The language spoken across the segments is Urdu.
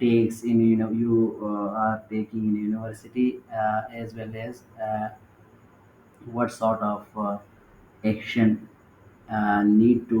takes in you are taking in university as well as what sort of action need to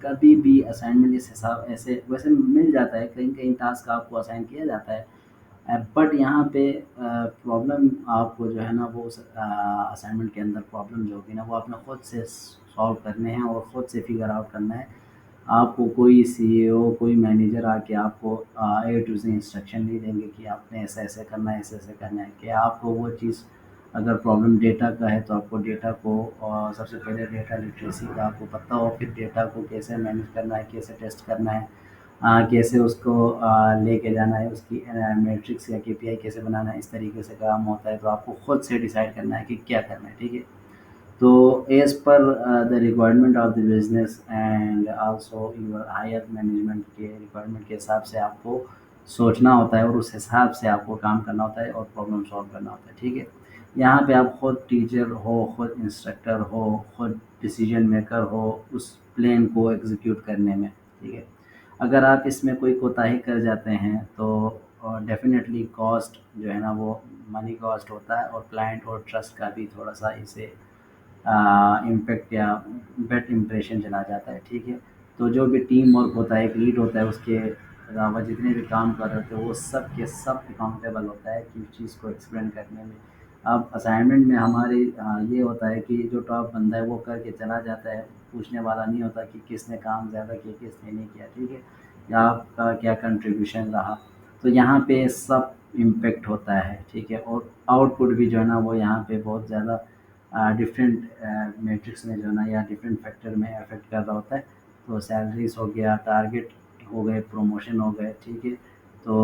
کبھی بھی اسائنمنٹ اس حساب ایسے ویسے مل جاتا ہے، کہیں کہیں ٹاسک آپ کو اسائن کیا جاتا ہے، بٹ یہاں پہ پرابلم آپ کو جو ہے نا وہ اسائنمنٹ کے اندر پرابلم جو ہوگی نا وہ آپ نے خود سے سالو کرنے ہیں اور خود سے فگر آؤٹ کرنا ہے۔ آپ کو کوئی سی اے او کوئی مینیجر آ کے آپ کو اے ٹو زی انسٹرکشن نہیں دیں گے کہ آپ نے ایسے ایسے کرنا ہے، ایسے ایسے کرنا ہے، کہ آپ کو وہ چیز اگر پرابلم ڈیٹا کا ہے تو آپ کو ڈیٹا کو سب سے پہلے ڈیٹا لٹریسی کا آپ کو پتہ ہو، پھر ڈیٹا کو کیسے مینیج کرنا ہے، کیسے ٹیسٹ کرنا ہے، کیسے اس کو لے کے جانا ہے، اس کی میٹرکس یا کے پی آئی کیسے بنانا ہے، اس طریقے سے کام ہوتا ہے، تو آپ کو خود سے ڈیسائیڈ کرنا ہے کہ کیا کرنا ہے، ٹھیک ہے۔ تو as per the requirement of the business and also your higher management کے ریکوائرمنٹ کے حساب سے آپ کو سوچنا ہوتا ہے اور اس حساب سے آپ کو کام کرنا ہوتا ہے اور پرابلم سالو کرنا ہوتا ہے، ٹھیک ہے۔ یہاں پہ آپ خود ٹیچر ہو، خود انسٹرکٹر ہو، خود ڈیسیجن میکر ہو اس پلان کو ایگزیکیوٹ کرنے میں، ٹھیک ہے۔ اگر آپ اس میں کوئی کوتاہی کر جاتے ہیں تو ڈیفینیٹلی کاسٹ جو ہے نا وہ منی کاسٹ ہوتا ہے، اور کلائنٹ اور ٹرسٹ کا بھی تھوڑا سا اسے امپیکٹ یا بیڈ امپریشن چلا جاتا ہے، ٹھیک ہے۔ تو جو بھی ٹیم ورک ہوتا ہے، ایک لیڈ ہوتا ہے، اس کے علاوہ جتنے بھی کام کر رہے تھے وہ سب کے سب اکاؤنٹیبل ہوتا ہے کہ اس چیز کو ایکسپلین کرنے میں۔ اب اسائنمنٹ میں ہماری یہ ہوتا ہے کہ جو ٹاپ بندہ ہے وہ کر کے چلا جاتا ہے، پوچھنے والا نہیں ہوتا کہ کس نے کام زیادہ کیا، کس نے نہیں کیا، ٹھیک ہے، یا آپ کا کیا کنٹریبیوشن رہا۔ تو یہاں پہ سب امپیکٹ ہوتا ہے، ٹھیک ہے، اور آؤٹ پٹ بھی جو ہے نا وہ یہاں پہ بہت زیادہ ڈفرینٹ میٹرکس میں جو ہے نا یا ڈفرینٹ فیکٹر میں افیکٹ کر رہا ہوتا ہے۔ تو سیلریز ہو گیا، ٹارگیٹ ہو گئے، پروموشن ہو گئے، ٹھیک ہے۔ تو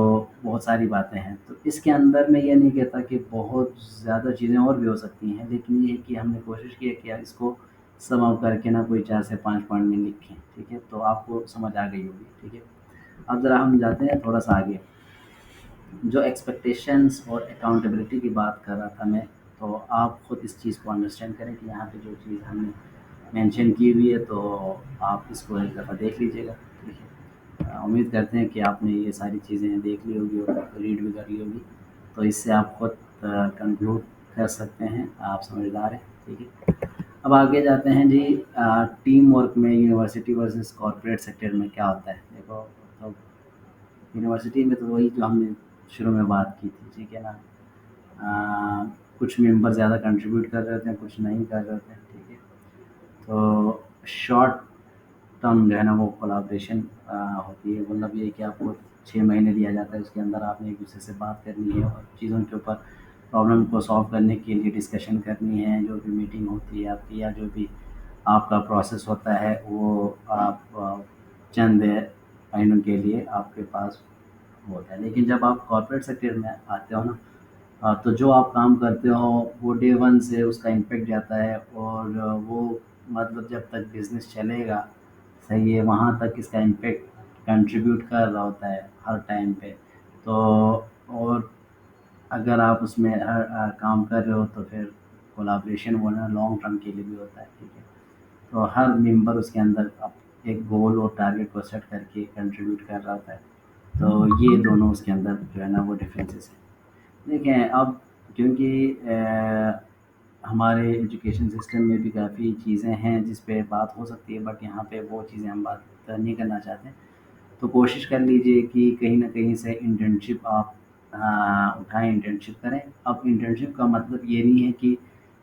بہت ساری باتیں ہیں، تو اس کے اندر میں یہ نہیں کہتا کہ بہت زیادہ چیزیں اور بھی ہو سکتی ہیں، لیکن یہ ہے کہ ہم نے کوشش کی ہے کہ اس کو سم اپ کر کے نا کوئی 4 سے 5 پوائنٹ میں لکھیں، ٹھیک ہے، تو آپ کو سمجھ آ گئی ہوگی، ٹھیک ہے۔ اب ذرا ہم جاتے ہیں تھوڑا سا آگے، جو ایکسپیکٹیشنس اور اکاؤنٹیبلٹی کی بات کر رہا تھا میں، تو آپ خود اس چیز کو انڈرسٹینڈ کریں کہ یہاں پہ جو چیز ہم نے مینشن کی ہوئی ہے تو آپ اس کو ایک دفعہ دیکھ لیجیے گا، ٹھیک ہے۔ امید کرتے ہیں کہ آپ نے یہ ساری چیزیں دیکھ لی ہوگی اور ریڈ بھی کر لی ہوگی، تو اس سے آپ خود کنکلوڈ کر سکتے ہیں، آپ سمجھدار ہیں، ٹھیک ہے۔ اب آگے جاتے ہیں جی، ٹیم ورک میں یونیورسٹی ورسز کارپوریٹ سیکٹر میں کیا ہوتا ہے، دیکھو تو یونیورسٹی میں تو وہی جو ہم نے شروع میں بات کی تھی، ٹھیک ہے نا، کچھ ممبر زیادہ کنٹریبیوٹ کر رہے تھے، کچھ نہیں کر رہے تھے، ٹھیک ہے۔ تو شارٹ ٹرم جو ہے نا وہ کولابریشن ہوتی ہے، مطلب یہ ہے کہ آپ کو 6 مہینے دیا جاتا ہے، اس کے اندر آپ نے ایک دوسرے سے بات کرنی ہے اور چیزوں کے اوپر پرابلم کو سالو کرنے کے لیے ڈسکشن کرنی ہے، جو بھی میٹنگ ہوتی ہے آپ کی یا جو بھی آپ کا پروسیس ہوتا ہے وہ آپ چند مہینوں کے لیے آپ کے پاس ہوتا ہے۔ لیکن جب آپ کارپوریٹ سیکٹر میں آتے ہو نا، تو جو آپ کام کرتے ہو وہ ڈے ون سے اس کا امپیکٹ جاتا ہے، اور وہ مطلب جب تک بزنس چلے گا صحیح ہے وہاں تک اس کا امپیکٹ کنٹریبیوٹ کر رہا ہوتا ہے ہر ٹائم پہ۔ تو اور اگر آپ اس میں ہر کام کر رہے ہو تو پھر کولابریشن ہونا لانگ ٹرم کے لیے بھی ہوتا ہے، ٹھیک ہے۔ تو ہر ممبر اس کے اندر ایک گول اور ٹارگیٹ کو سیٹ کر کے کنٹریبیوٹ کر رہا ہوتا ہے، تو یہ دونوں اس کے اندر جو ہے نا وہ ڈفرینسز ہیں۔ دیکھیں اب کیونکہ ہمارے ایجوکیشن سسٹم میں بھی کافی چیزیں ہیں جس پہ بات ہو سکتی ہے، بٹ یہاں پہ وہ چیزیں ہم بات نہیں کرنا چاہتے، تو کوشش کر لیجئے کہ کہیں نہ کہیں سے انٹرنشپ آپ اٹھائیں، انٹرنشپ کریں۔ اب انٹرنشپ کا مطلب یہ نہیں ہے کہ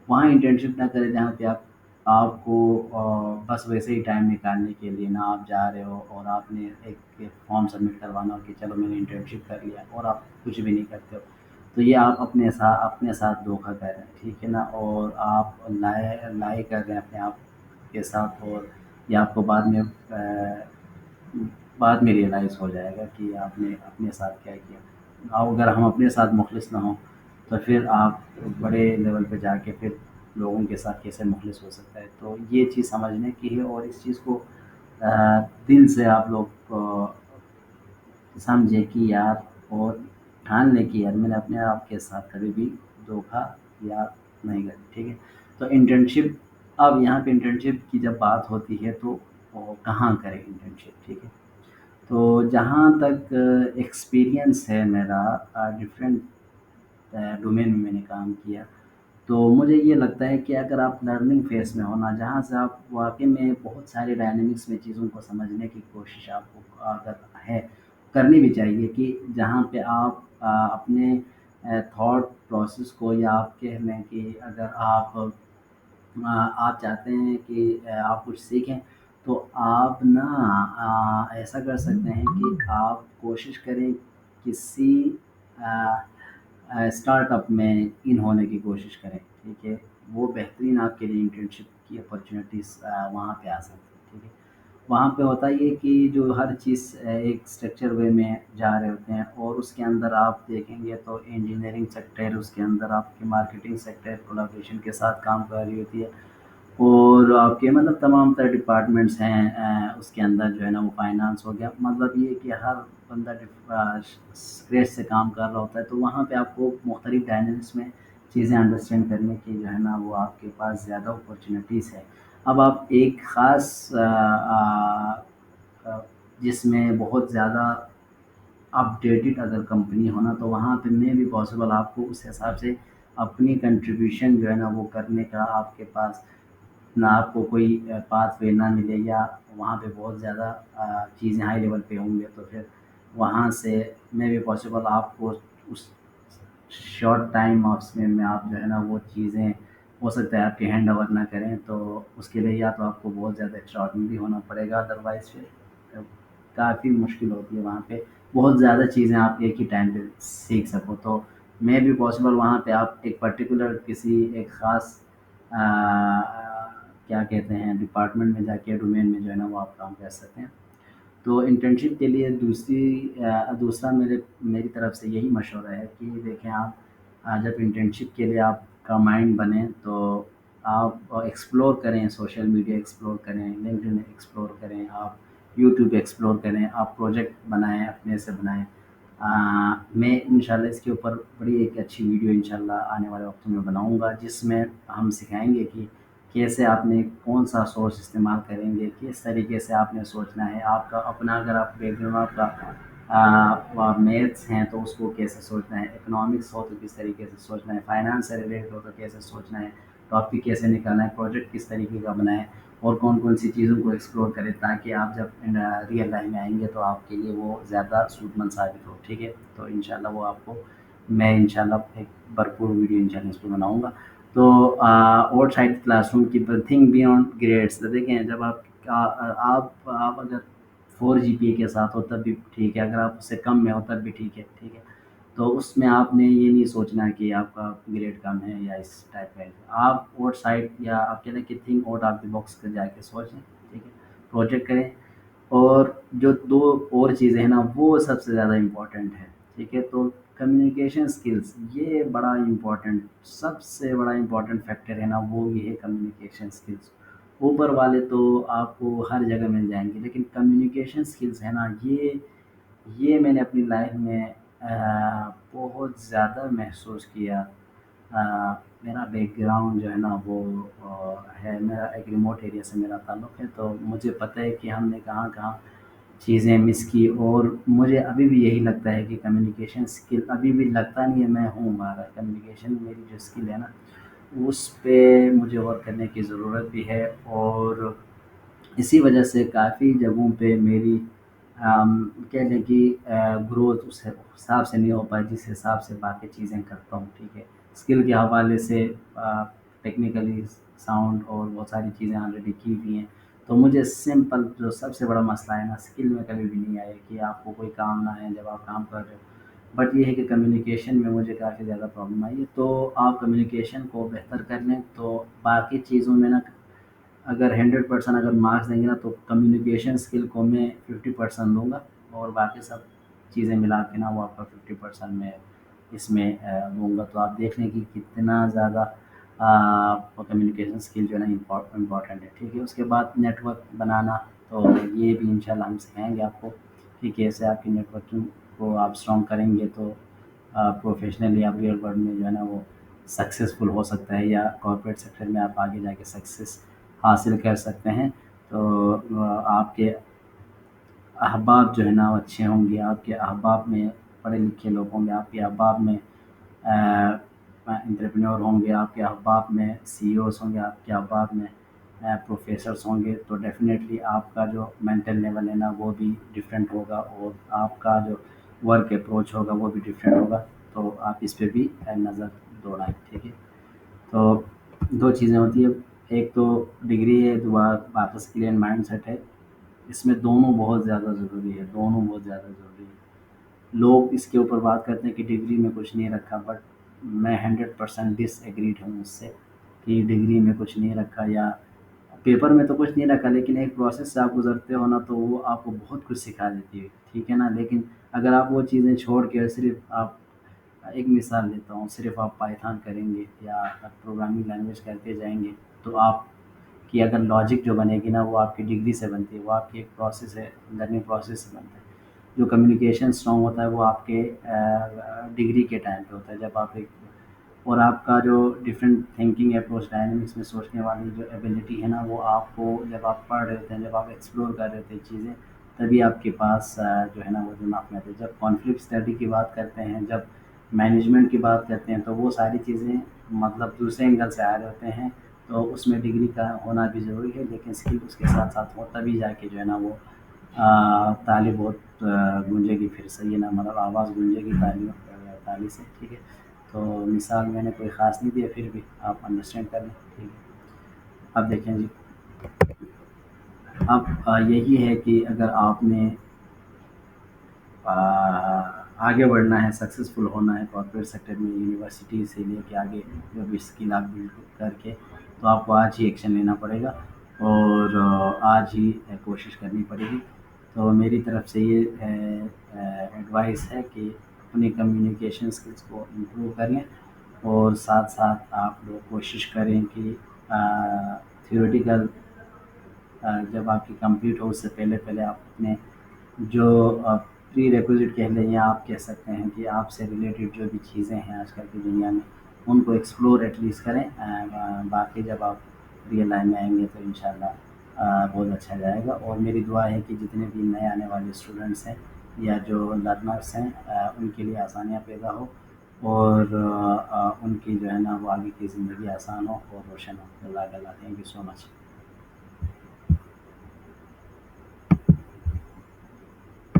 وہاں انٹرنشپ نہ کریں جہاں پہ آپ کو بس ویسے ہی ٹائم نکالنے کے لیے نہ آپ جا رہے ہو اور آپ نے ایک فارم سبمٹ کروانا ہو کہ چلو میں نے انٹرنشپ کر لیا اور آپ کچھ بھی نہیں کرتے ہو، تو یہ آپ اپنے ساتھ دھوکہ کر رہے ہیں، ٹھیک ہے نا، اور آپ لائے کر رہے ہیں اپنے آپ کے ساتھ، اور یہ آپ کو بعد میں ریئلائز ہو جائے گا کہ آپ نے اپنے ساتھ کیا کیا۔ اور اگر ہم اپنے ساتھ مخلص نہ ہوں تو پھر آپ بڑے لیول پہ جا کے پھر لوگوں کے ساتھ کیسے مخلص ہو سکتا ہے، تو یہ چیز سمجھنے کی ہے، اور اس چیز کو دل سے آپ لوگ سمجھے کہ یار، اور ٹھان لیں کہ یار میں نے اپنے آپ کے ساتھ کبھی بھی دھوکا یا نہیں کرا، ٹھیک ہے۔ تو انٹرنشپ، اب یہاں پہ انٹرنشپ کی جب بات ہوتی ہے تو وہ کہاں کریں انٹرنشپ، ٹھیک ہے۔ تو جہاں تک ایکسپیرینس ہے میرا ڈفرینٹ ڈومین میں نے کام کیا، تو مجھے یہ لگتا ہے کہ اگر آپ لرننگ فیز میں ہونا جہاں سے آپ واقعی میں بہت سارے ڈائنامکس میں چیزوں کو سمجھنے کی کوشش آپ کو اگر ہے کرنی بھی چاہیے کہ جہاں پہ آپ اپنے تھاٹ پروسیس کو یا آپ کہہ لیں کہ اگر آپ چاہتے ہیں کہ آپ کچھ سیکھیں تو آپ نا ایسا کر سکتے ہیں کہ آپ کوشش کریں کسی اسٹارٹ اپ میں ان ہونے کی کوشش کریں، ٹھیک ہے؟ وہ بہترین آپ کے لیے انٹرنشپ کی اپرچونیٹیز وہاں پہ آ سکتی ہیں، ٹھیک ہے؟ وہاں پہ ہوتا یہ کہ جو ہر چیز ایک اسٹرکچر وے میں جا رہے ہوتے ہیں، اور اس کے اندر آپ دیکھیں گے تو انجینئرنگ سیکٹر، اس کے اندر آپ کی مارکیٹنگ سیکٹر کولیبریشن کے ساتھ کام کر رہی ہوتی ہے، اور آپ کے مطلب تمام تر ڈپارٹمنٹس ہیں اس کے اندر جو ہے نا وہ فائنانس ہو گیا، مطلب یہ کہ ہر بندہ اسکریچ سے کام کر رہا ہوتا ہے، تو وہاں پہ آپ کو مختلف ڈائنامکس میں چیزیں انڈرسٹینڈ کرنے کی جو ہے نا وہ آپ کے پاس زیادہ اپرچونیٹیز ہے۔ اب آپ ایک خاص جس میں بہت زیادہ اپڈیٹڈ اگر کمپنی ہونا تو وہاں پہ میں بھی پاسبل آپ کو اس حساب سے اپنی کنٹریبیوشن جو ہے نا وہ کرنے کا آپ کے پاس نہ آپ کو کوئی پاتھ وے نہ ملے، یا وہاں پہ بہت زیادہ چیزیں ہائی لیول پہ ہوں گے، تو پھر وہاں سے میں بھی پاسبل آپ کو اس شارٹ ٹائم آفس میں آپ جو ہے نا وہ چیزیں ہو سکتا ہے آپ کے ہینڈ اوور نہ کریں، تو اس کے لیے یا تو آپ کو بہت زیادہ ایکسٹراڈنری ہونا پڑے گا، ادروائز پھر کافی مشکل ہوتی ہے وہاں پہ بہت زیادہ چیزیں آپ ایک ہی ٹائم پہ سیکھ سکو، تو میں بھی پاسبل وہاں پہ آپ ایک پرٹیکولر کسی ایک خاص کیا کہتے ہیں ڈپارٹمنٹ میں جا کے ڈومین میں جو ہے نا وہ آپ کام کر سکتے ہیں۔ تو انٹرنشپ کے لیے دوسرا میری طرف سے یہی مشورہ ہے کہ دیکھیں آپ جب انٹرنشپ کے لیے آپ کا مائنڈ بنے تو آپ ایکسپلور کریں، سوشل میڈیا ایکسپلور کریں، لنکڈن ایکسپلور کریں، آپ یوٹیوب ایکسپلور کریں، آپ پروجیکٹ بنائیں، اپنے سے بنائیں۔ میں انشاءاللہ اس کے اوپر بڑی ایک اچھی ویڈیو انشاءاللہ آنے والے وقت میں بناؤں گا، جس میں ہم سکھائیں گے کہ کیسے آپ نے کون سا سورس استعمال کریں گے، کس طریقے سے آپ نے سوچنا ہے، آپ کا اپنا اگر آپ بیک گراؤنڈ آپ کا میتھس ہیں تو اس کو کیسے سوچنا ہے، اکنامکس ہو تو کس طریقے سے سوچنا ہے، فائنانس سے ریلیٹڈ ہو تو کیسے سوچنا ہے، ٹاپک کیسے نکالنا ہے، پروجیکٹ کس طریقے کا بنائیں، اور کون کون سی چیزوں کو ایکسپلور کریں تاکہ آپ جب ریئل لائف میں آئیں گے تو آپ کے لیے وہ زیادہ سود مند ثابت ہو، ٹھیک ہے؟ تو انشاءاللہ وہ آپ کو میں انشاءاللہ ایک بھرپور ویڈیو انشاءاللہ اس پہ بناؤں گا۔ تو آؤٹ سائڈ کلاس روم کی تھنک بیونڈ گریڈس، تو دیکھیں جب آپ اگر 4 GPA کے ساتھ ہو تب بھی ٹھیک ہے، اگر آپ اس سے کم میں ہو تب بھی ٹھیک ہے، ٹھیک ہے؟ تو اس میں آپ نے یہ نہیں سوچنا کہ آپ کا گریڈ کم ہے یا اس ٹائپ کا ہے، آپ آؤٹ سائڈ یا آپ کہہ لیں کہ think out of the box پہ جا کے سوچیں، ٹھیک ہے؟ پروجیکٹ کریں، اور جو دو اور چیزیں ہیں نا وہ سب سے زیادہ امپورٹنٹ ہے، ٹھیک ہے؟ تو کمیونیکیشن سکلز یہ بڑا امپورٹنٹ، سب سے بڑا امپورٹنٹ فیکٹر ہے نا وہ یہ ہے کمیونیکیشن سکلز۔ اوپر والے تو آپ کو ہر جگہ مل جائیں گے، لیکن کمیونیکیشن سکلز ہے نا یہ میں نے اپنی لائف میں بہت زیادہ محسوس کیا۔ میرا بیک گراؤنڈ جو ہے نا وہ ہے، میرا ایک ریموٹ ایریا سے میرا تعلق ہے، تو مجھے پتہ ہے کہ ہم نے کہاں کہاں چیزیں مس کی، اور مجھے ابھی بھی یہی لگتا ہے کہ کمیونیکیشن اسکل ابھی بھی لگتا نہیں ہے میں ہوں ہمارا کمیونیکیشن میری جو اسکل ہے نا اس پہ مجھے ورک کرنے کی ضرورت بھی ہے، اور اسی وجہ سے کافی جگہوں پہ میری کہہ لیں کہ گروتھ اس حساب سے نہیں ہو پائی جس حساب سے باقی چیزیں کرتا ہوں، ٹھیک ہے؟ اسکل کے حوالے سے ٹیکنیکلی ساؤنڈ اور بہت ساری چیزیں آلریڈی کی ہوئی ہیں، تو مجھے سمپل جو سب سے بڑا مسئلہ ہے نا اسکل میں کبھی بھی نہیں آیا کہ آپ کو کوئی کام نہ ہے جب آپ کام کر رہے ہو، بٹ یہ ہے کہ کمیونیکیشن میں مجھے کافی زیادہ پرابلم آئی ہے، تو آپ کمیونیکیشن کو بہتر کر لیں تو باقی چیزوں میں نا اگر 100% اگر مارکس دیں گے نا تو کمیونیکیشن اسکل کو میں 50% دوں گا، اور باقی سب چیزیں ملا کے نا وہ آپ کا 50% میں اس میں دوں گا، تو آپ دیکھ لیں کہ کتنا زیادہ کمیونیکیشن اسکل جو ہے نا امپورٹنٹ ہے، ٹھیک ہے؟ اس کے بعد نیٹ ورک بنانا، تو یہ بھی انشاءاللہ ہم سکھائیں گے آپ کو کہ کیسے آپ کی نیٹ ورکنگ کو آپ اسٹرانگ کریں گے تو پروفیشنلی آپ ریئل ورلڈ میں جو ہے نا وہ سکسیزفل ہو سکتا ہے، یا کارپوریٹ سیکٹر میں آپ آگے جا کے سکسیس حاصل کر سکتے ہیں، تو آپ کے احباب جو ہے نا وہ اچھے ہوں گے، آپ کے احباب میں پڑھے لکھے لوگ ہوں گے، آپ کے احباب میں انٹرپرینور ہوں گے، آپ کے احباب میں سی ای اوز ہوں گے، آپ کے احباب میں پروفیسرس ہوں گے، تو ڈیفینیٹلی آپ کا جو مینٹل لیول ہے نا وہ بھی ڈفرینٹ ہوگا، اور آپ کا جو ورک اپروچ ہوگا وہ بھی ڈفرینٹ ہوگا. تو آپ اس پہ بھی نظر دوڑائیں. ٹھیک ہے. تو دو چیزیں ہوتی ہیں، ایک تو ڈگری ہے، دوبارہ باقی اسکل اینڈ مائنڈ سیٹ ہے. اس میں دونوں بہت زیادہ ضروری ہے، دونوں بہت زیادہ ضروری ہے. لوگ اس کے اوپر بات کرتے ہیں کہ ڈگری میں کچھ نہیں رکھا، بٹ میں 100% ڈس ایگریڈ ہوں اس سے کہ ڈگری میں کچھ نہیں رکھا، یا پیپر میں تو کچھ نہیں رکھا، لیکن ایک پروسیس سے آپ گزرتے ہو نا تو وہ آپ کو بہت کچھ سکھا دیتی ہے. ٹھیک ہے نا. لیکن اگر آپ وہ چیزیں چھوڑ کے صرف آپ، ایک مثال دیتا ہوں، صرف آپ پائتھن کریں گے یا پروگرامنگ لینگویج کرتے جائیں گے، تو آپ کی اگر لاجک جو بنے گی نا وہ آپ کی ڈگری سے بنتی ہے، وہ آپ کی ایک پروسیس ہے، لرننگ پروسیس سے بنتا ہے. جو کمیونیکیشن اسٹرانگ ہوتا ہے وہ آپ کے ڈگری کے ٹائم پہ ہوتا ہے، جب آپ ایک، اور آپ کا جو ڈفرینٹ تھنکنگ اپروچ، ڈائنمکس میں سوچنے والی جو ایبلٹی ہے نا وہ آپ کو جب آپ پڑھ رہے ہوتے ہیں، جب آپ ایکسپلور کر رہے ہوتے ہیں چیزیں، تبھی آپ کے پاس جو ہے نا وہ دماغ میں آتے ہیں. جب کانفلکٹ اسٹڈی کی بات کرتے ہیں، جب مینجمنٹ کی بات کرتے ہیں، تو وہ ساری چیزیں مطلب دوسرے اینگل سے آ رہے ہوتے ہیں. تو اس میں ڈگری کا ہونا بھی ضروری ہے، لیکن اسکل اس کے ساتھ ساتھ ہو تبھی جا کے جو ہے نا وہ تالی بہت گونجے گی. پھر صحیح ہے نا، مطلب آواز گونجے گی تالی سے. ٹھیک ہے. تو مثال میں نے کوئی خاص نہیں دیا، پھر بھی آپ انڈرسٹینڈ کر لیں. ٹھیک ہے. اب دیکھیں جی، اب یہی ہے کہ اگر آپ نے آگے بڑھنا ہے، سکسیزفل ہونا ہے کارپوریٹ سیکٹر میں، یونیورسٹی سے لے کے آگے جو بھی اسکل آپ بلڈ کر کے، تو آپ کو آج ہی ایکشن لینا پڑے گا، اور آج ہی کوشش کرنی پڑے گی. تو میری طرف سے یہ ایڈوائس ہے کہ اپنی کمیونیکیشن اسکلس کو امپروو کریں، اور ساتھ ساتھ آپ لوگ کوشش کریں کہ تھیوریٹیکل جب آپ کی کمپلیٹ ہو، اس سے پہلے پہلے آپ اپنے جو پری ریکوزٹ کہہ لیں، یا آپ کہہ سکتے ہیں کہ آپ سے ریلیٹڈ جو بھی چیزیں ہیں آج کل کی دنیا میں، ان کو ایکسپلور ایٹ لیسٹ کریں. باقی جب آپ ریئل لائن میں آئیں گے تو انشاءاللہ بہت اچھا جائے گا. اور میری دعا ہے کہ جتنے بھی نئے آنے والے اسٹوڈنٹس ہیں یا جو لرنرس ہیں، ان کے لیے آسانیاں پیدا ہو، اور ان کی جو ہے نا وہ آگے کی زندگی آسان ہو اور روشن ہو. اللہ تعالیٰ. Thank you so much.